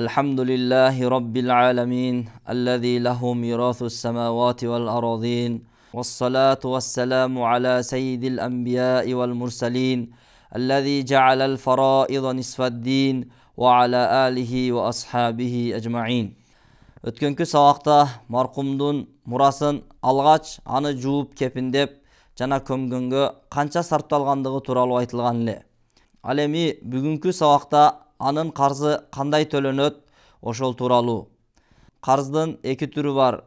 الحمد لله رب العالمين الذي له ميراث السماوات والأراضين والصلاة والسلام على سيد الأنبياء والمرسلين الذي جعل الفرائض نصف الدين وعلى آله وأصحابه أجمعين. Өткөнкү сабакта маркумдун мурасын алгач аны жууп кепиндеп жана көмгөнгө канча сарпталгандыгы тууралуу айтылган эле. Ал эми бүгүнкү сабакта анын карзы кандай төлөнөт ошол тууралуу. Карздын эки түрү бар.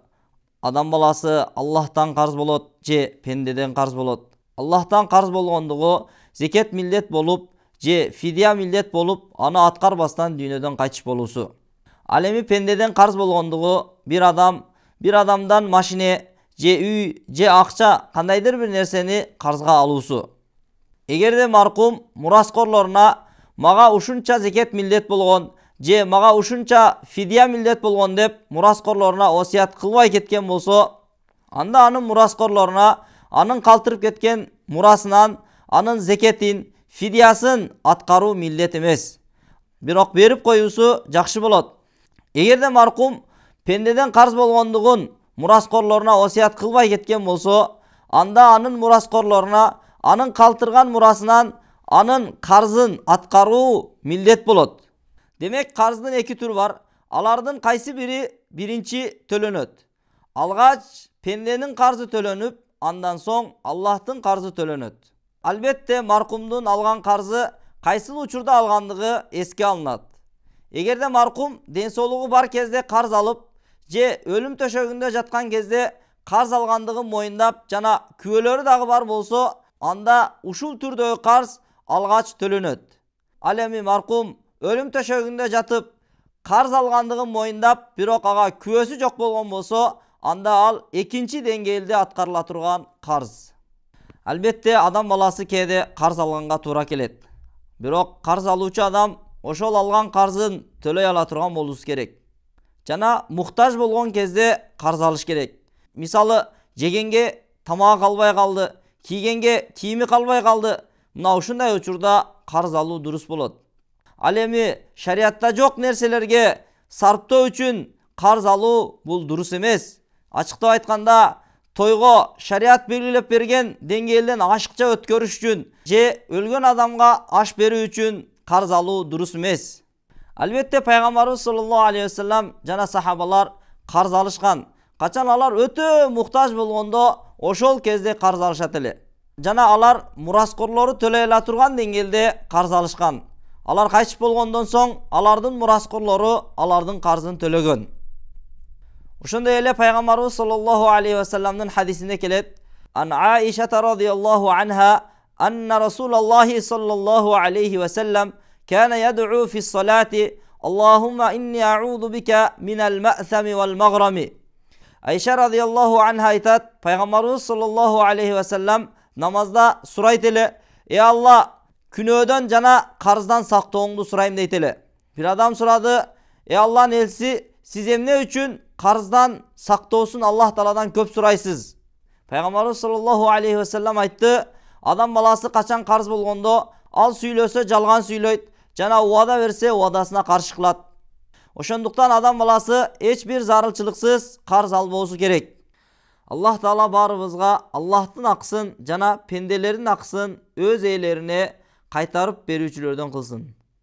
Адам баласы Аллахтан карз болот же пендеден карз болот. Аллахтан карз болгондугу зекет милдет болуп же фидия милдет болуп аны аткарбастан дүйнөдөн кайтыш болуусу. Ал эми пендеден карз болгондугу бир адамдан машине же үй же акча кандайдыр бир нерсени карзга алуусу. Эгерде маркум мураскорлоруна мага ушунча зекет милдет болгон же мага ушунча фидия милдет болгон деп мураскорлоруна осият кылбай кеткен болсо, анда анын мураскорлоруна анын калтырып кеткен мурасынан анын зекетин, фидиясын аткаруу милдет эмес. Бирок берип коюусу жакшы болот. Эгерде маркум пендеден карз болгондугун мураскорлоруна осият кылбай кеткен болсо, анда анын мураскорлоруна анын калтырган мурасынан анын карзын аткаруу милдет болот. Демек, карздын эки түрү бар. Алардын кайсы бири биринчи төлөнөт. Алгач пенденин карзы төлөнүп, андан соң Аллахтын карзы төлөнөт. Албетте маркумдун алган карзы кайсыл учурда алгандыгы эске алынат. Эгерде маркум ден соолугу бар кезде карз алып, же өлүм төшөгүндө жаткан кезде карз алгандыгын моюндап жана күбөлөрү дагы бар болсо, анда ушул түрдөгү карз алгач төлөнөт. Ал эми маркум өлүм төшөгүндө жатып карз алгандыгын моюндап, бирок ага күбөсү жок болгон болсо, анда ал экинчи деңгээлде аткарыла турган карз. Албетте адам баласы кээде карз алганга туура келет. Бирок карз алуучу адам ошол алган карзын төлөй ала турган болуусу керек. Жана муктаж болгон кезде карз алыш керек. Мисалы, жегенге тамагы калбай калды, кийгенге кийими калбай калды. Мына ушундай учурда карз алуу дурус болот. Ал эми шариатта жок нерселерге сарптоо үчүн карз алуу бул дурус эмес. Ачыктап айтканда, тойго шариат белгилеп берген деңгээлден ашыкча өткөрүш үчүн же өлгөн адамга аш берүү үчүн карз алуу дурус эмес. Албетте пайгамбарыбыз саллаллаху алейхи ва саллям жана сахабалар карз алышкан. Качан алар өтө муктаж болгондо ошол кезде карз алышат эле. Жана алар мураскорлору төлөй ала турган деңгээлде карз алышкан. Алар кайтыш болгондон соң алардын мураскорлору алардын карзын төлөгөн. Ошондой эле пайгамбарыбыз саллаллаху алейхи ва салламдын хадисинде келет: Ан Аиша радhiyallahu anha anna Rasulullah sallallahu aleyhi ve sellem kana yad'u fi s-salati Allahumma inni a'udhu bika minel ma'thami vel maghrami. Ayşe radhiyallahu anha aytat, Peygamberimiz sallallahu aleyhi ve sellem namazda surayt ele: Ey Allah, күнөөдөн жана карздан сактооңду сурайм дейт эле. Бир адам сурады: Ey Allah'ın elçisi, siz эмне үчүн карздан сактоосун Аллах Тааладан көп сурайсыз? Peygamberimiz sallallahu aleyhi ve sellem айтты: Адам баласы качан карз болгондо ал сүйлөсө жалган сүйлөйт, жана убада берсе убадасына каршы кылат. Ошондуктан адам баласы эч бир зарылчылыксыз карз албоосу керек. Аллах Таала баарыбызга Аллахтын акысын жана пенделердин акысын өз ээлерине кайтарып берүүчүлөрдөн кылсын.